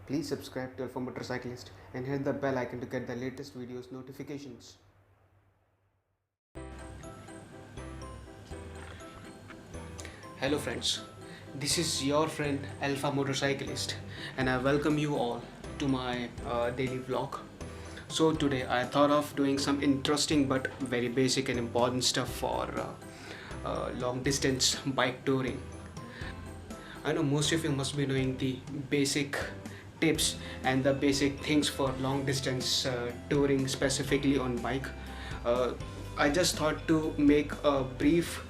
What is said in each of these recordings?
Please subscribe to Alpha Motorcyclist and hit the bell icon to get the latest videos notifications. Hello friends, this is your friend Alpha Motorcyclist and I welcome you all to my daily vlog. So today I thought of doing some interesting but very basic and important stuff for long distance bike touring. I know most of you must be knowing the basic tips and the basic things for long distance touring, specifically on bike. I just thought to make a brief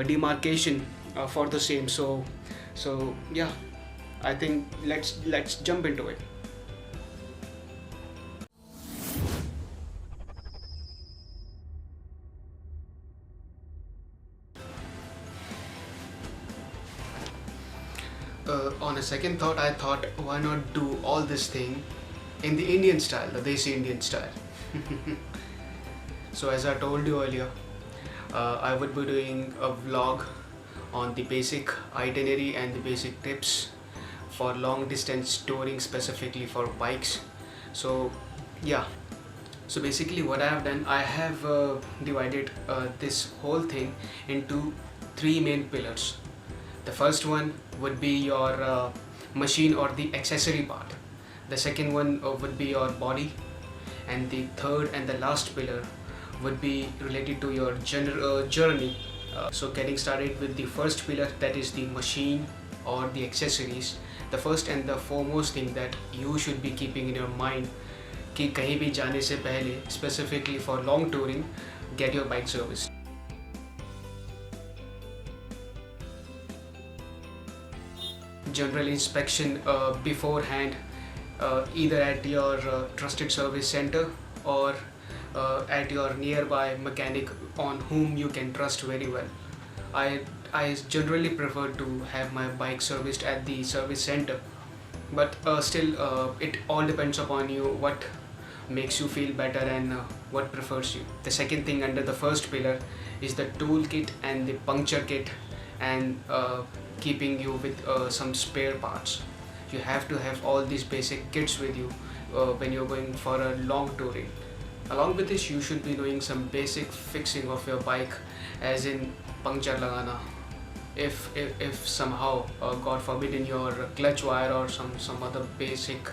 demarcation for the same. So yeah, I think let's jump into it. On a second thought, I thought, why not do all this thing in the Indian style, the Desi Indian style. So as I told you earlier, I would be doing a vlog on the basic itinerary and the basic tips for long distance touring, specifically for bikes. So yeah, so basically what I have done, I have divided this whole thing into three main pillars. The first one would be your machine or the accessory part. The second one would be your body, and the third and the last pillar would be related to your journey. So getting started with the first pillar, that is the machine or the accessories. The first and the foremost thing that you should be keeping in your mind कि कहीं भी जाने से पहले, specifically for long touring, get your bike serviced. General inspection beforehand, either at your trusted service center or at your nearby mechanic on whom you can trust very well. I generally prefer to have my bike serviced at the service center, but still it all depends upon you, what makes you feel better and what prefers you. The second thing under the first pillar is the toolkit and the puncture kit, and keeping you with some spare parts. You have to have all these basic kits with you when you're going for a long touring. Along with this, you should be doing some basic fixing of your bike, as in puncture lagana. If somehow, God forbid, in your clutch wire or some other basic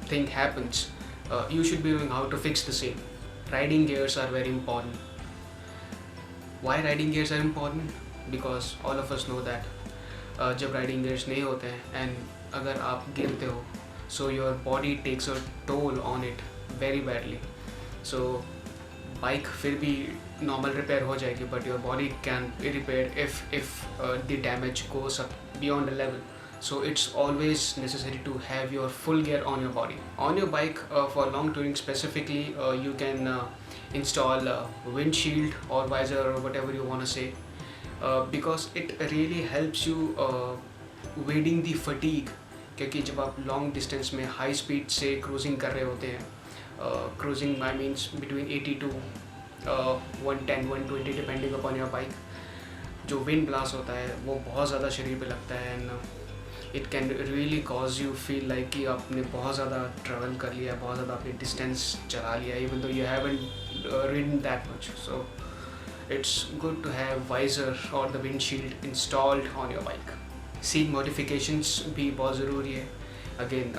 thing happens, you should be knowing how to fix the same. Riding gears are very important. Why riding gears are important? Because all of us know that जब riding gears नहीं होते हैं and अगर आप गिरते हो, so your body takes a toll on it very badly. So bike फिर भी normal repair हो जाएगी, but your body can be repaired if the damage goes up beyond a level. So it's always necessary to have your full gear on your body. On your bike, for long touring specifically, you can install windshield or visor or whatever you want to say, because it really helps you wading the fatigue. क्योंकि जब आप long distance में high speed से cruising कर रहे होते हैं, cruising I means between 80 to 110, 120 depending upon your bike, जो wind blast होता है वो बहुत ज़्यादा शरीर पे लगता है, and it can really cause you feel like कि आपने बहुत ज़्यादा travel कर लिया, बहुत ज़्यादा आपने distance चला लिया, even though you haven't ridden that much. So it's good to have visor or the windshield installed on your bike. Seat modifications भी बहुत ज़रूरी है. Again,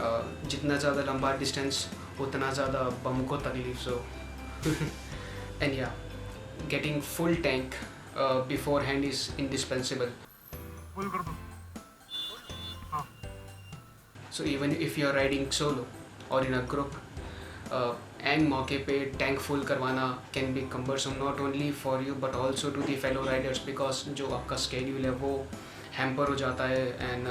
जितना ज़्यादा लंबा distance उतना ज़्यादा बम को तकलीफ. So and yeah, getting full tank beforehand is indispensable. So even if you are riding solo or in a group, and मौके पे tank full करवाना can be cumbersome not only for you but also to the fellow riders, because जो आपका schedule है वो hamper हो जाता है, and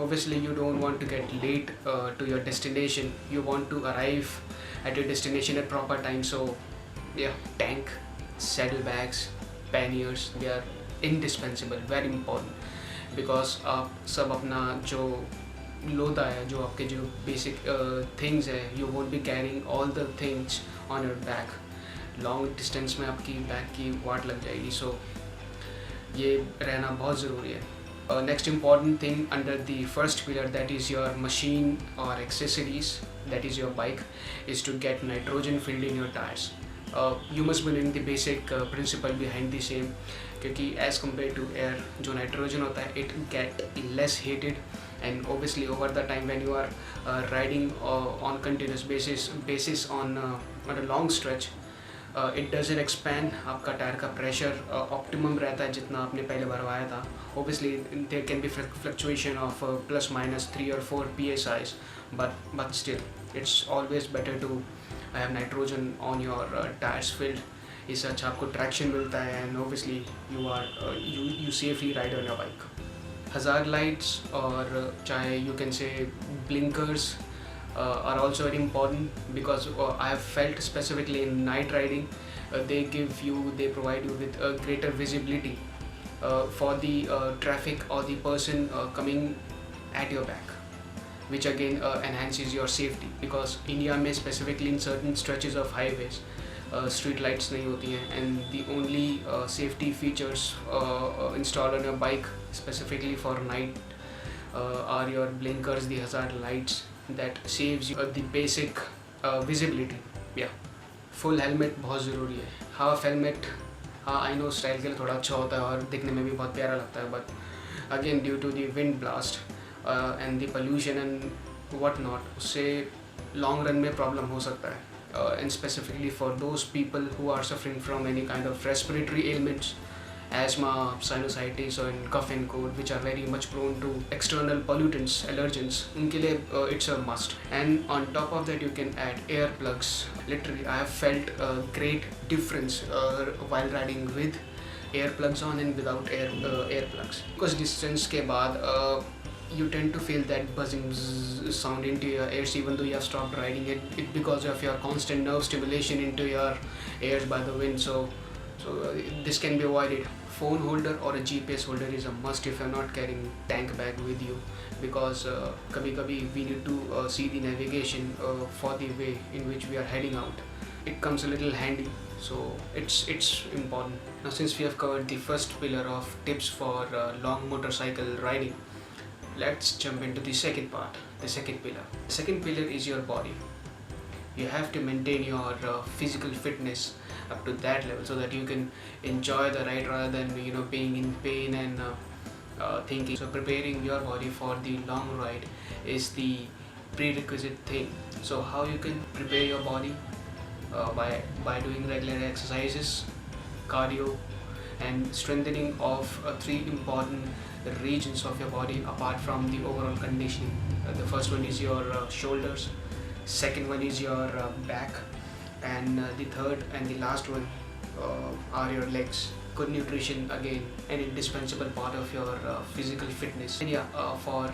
obviously you don't want to get late to your destination. You want to arrive at your destination at proper time. So yeah, tank, saddlebags, panniers, they are indispensable, very important, because आप सब अपना जो लोदा है, जो आपके जो basic things है, you won't be carrying all the things on your back. Long distance में आपकी बैक की वाट लग जाएगी. सो ये रहना बहुत ज़रूरी है. Next important thing under the first pillar, that is your machine or accessories, that is your bike, is to get nitrogen filled in your tires. You must be knowing the basic principle behind the same, क्योंकि as compared to air, जो nitrogen होता है, it get less heated, and obviously over the time when you are riding on continuous basis on a long stretch, it doesn't expand. आपका tyre का pressure optimum रहता है जितना आपने पहले भरवाया था. Obviously there can be fluctuation of plus minus 3 or 4 psi's, but still it's always better to have nitrogen on your tires filled. इससे अच्छा आपको ट्रैक्शन मिलता है, and obviously you safely ride on your bike. Hazard lights, or चाहे you can say blinkers, are also very important, because I have felt specifically in night riding, they provide you with a greater visibility for the traffic or the person coming at your back, which again enhances your safety, because India में specifically in certain stretches of highways street lights नहीं होती हैं, and the only safety features installed on your bike specifically for night are your blinkers, the hazard lights, that saves you the basic visibility. Yeah, full helmet बहुत ज़रूरी है. Half helmet, हाँ I know style के लिए थोड़ा अच्छा होता है और दिखने में भी बहुत प्यारा लगता है, but again due to the wind blast and the pollution and what not, उससे लॉन्ग रन में प्रॉब्लम हो सकता है. And specifically for those people who are suffering from any kind of respiratory ailments, asthma, sinusitis, or cough and cold, which are very much prone to external pollutants, allergens, उनके लिए it's a must. And on top of that you can add earplugs. Literally I have felt a great difference while riding with earplugs on and without earplugs, because distance के बाद you tend to feel that buzzing sound into your ears even though you have stopped riding it because of your constant nerve stimulation into your ears by the wind. So this can be avoided. Phone holder or a GPS holder is a must if you're not carrying tank bag with you, because kabhi we need to see the navigation for the way in which we are heading out. It comes a little handy, so it's important. Now since we have covered the first pillar of tips for long motorcycle riding, let's jump into the second part, the second pillar. The second pillar is your body. You have to maintain your physical fitness up to that level so that you can enjoy the ride rather than being in pain and thinking. So preparing your body for the long ride is the prerequisite thing. So how you can prepare your body? By doing regular exercises, cardio, and strengthening of 3 important regions of your body apart from the overall conditioning. The first one is your shoulders, second one is your back, and the third and the last one are your legs. Good nutrition again an indispensable part of your physical fitness. And yeah, for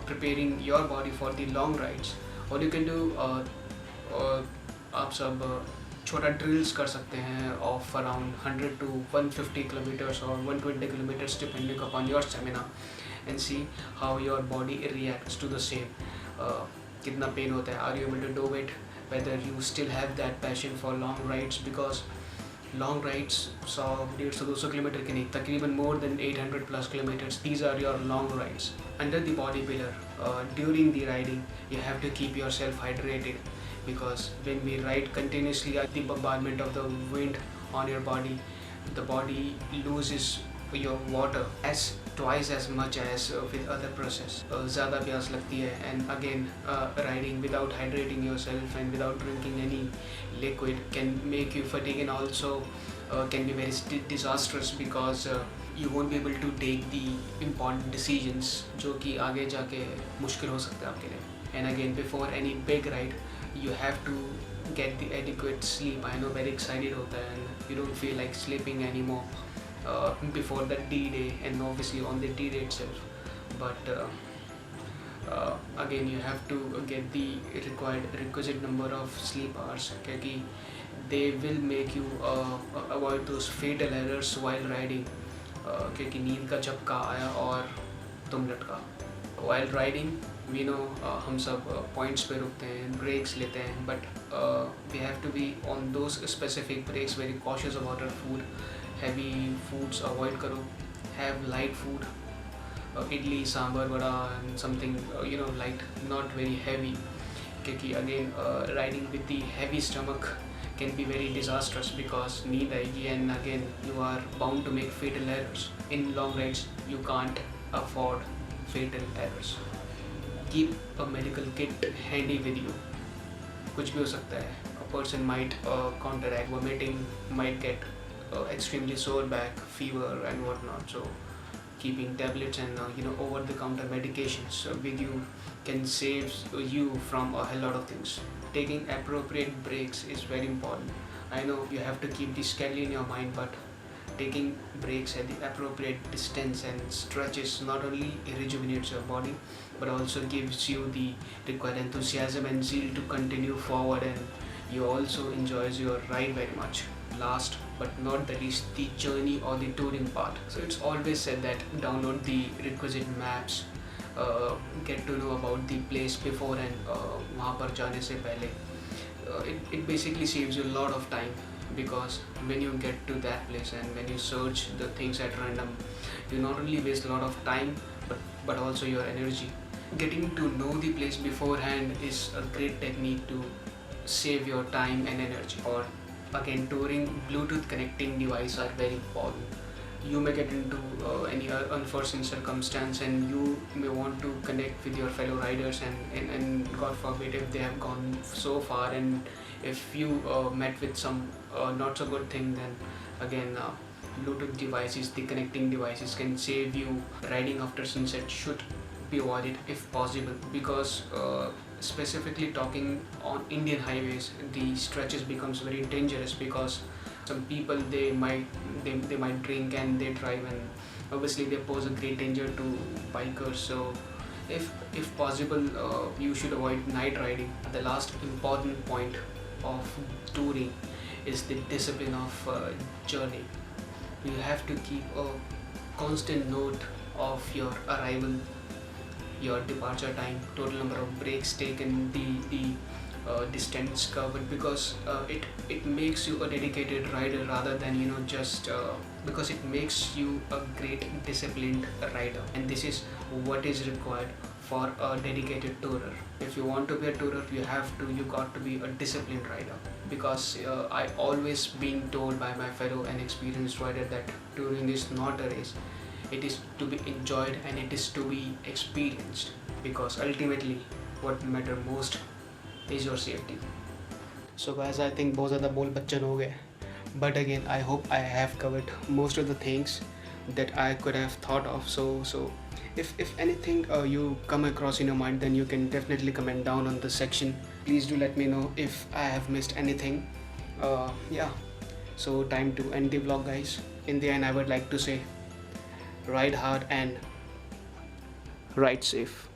preparing your body for the long rides, what you can do, आप सब छोटा drills कर सकते हैं of around 100 to 150 kilometers or 120 kilometers depending upon your stamina, and see how your body reacts to the same. कितना pen होता है, are you able to do it, whether you still have that passion for long rides, because long rides 100-150-200 kilometer के नहीं, तकरीबन more than 800 plus kilometers, these are your long rides. Under the body pillar, during the riding you have to keep yourself hydrated, because when we ride continuously, the bombardment of the wind on your body, the body loses your water twice as much as with other process. ज़्यादा प्यास लगती है, and again riding without hydrating yourself and without drinking any liquid can make you fatigue, and also can be very disastrous, because you won't be able to take the important decisions जो कि आगे जाके मुश्किल हो सकता है आपके लिए. And again, before any big ride you have to get the adequate sleep. I know very excited होता है and you don't feel like sleeping anymore before the D-Day and obviously on the D-Day itself, but again you have to get the requisite number of sleep hours, क्योंकि they will make you avoid those fatal errors while riding, क्योंकि नींद का झपका आया और तुम लटका. While riding we know हम सब पॉइंट्स पे रुकते हैं, ब्रेक्स लेते हैं, but we have to be on those specific breaks very cautious about our food. Heavy foods avoid करो, have light food, idli, sambar, vada, and something light, not very heavy. Because again, riding with the heavy stomach can be very disastrous because need aayegi, and again you are bound to make fatal errors. In long rides, you can't afford fatal errors. Keep a medical kit handy with you. कुछ भी हो सकता है. A person might counteract vomiting, might get extremely sore back, fever and whatnot. So keeping tablets and over-the-counter medications with you can save you from a hell lot of things. Taking appropriate breaks is very important. I know you have to keep this clearly in your mind, but taking breaks at the appropriate distance and stretches not only rejuvenates your body but also gives you the required enthusiasm and zeal to continue forward, and you also enjoys your ride very much. Last but not the least, the journey or the touring part. So it's always said that download the requisite maps, get to know about the place before and वहाँ पर जाने से पहले. It basically saves you a lot of time, because when you get to that place and when you search the things at random, you not only waste a lot of time but also your energy. Getting to know the place beforehand is a great technique to save your time and energy. Or again, touring, Bluetooth connecting device are very important. You may get into any unforeseen circumstance and you may want to connect with your fellow riders, and God forbid if they have gone so far and if you met with some not so good thing, then again Bluetooth devices, the connecting devices, can save you. Riding after sunset should be avoided if possible, because specifically talking on Indian highways, the stretches becomes very dangerous because some people they might drink and they drive, and obviously they pose a great danger to bikers. So if possible, you should avoid night riding. The last important point of touring is the discipline of journey. You have to keep a constant note of your arrival, your departure time, total number of breaks taken, the distance covered, because it makes you a dedicated rider rather than just because it makes you a great disciplined rider, and this is what is required for a dedicated tourer. If you want to be a tourer, you got to be a disciplined rider, because I always been told by my fellow and experienced rider that touring is not a race. It is to be enjoyed and it is to be experienced, because ultimately what matter most is your safety. So guys, I think बहुत ज़्यादा बोल बच्चन हो गए, but again I hope I have covered most of the things that I could have thought of. So if anything you come across in your mind, then you can definitely comment down on the section. Please do let me know if I have missed anything. Yeah, so time to end the vlog, guys. In the end, I would like to say, ride hard and ride safe.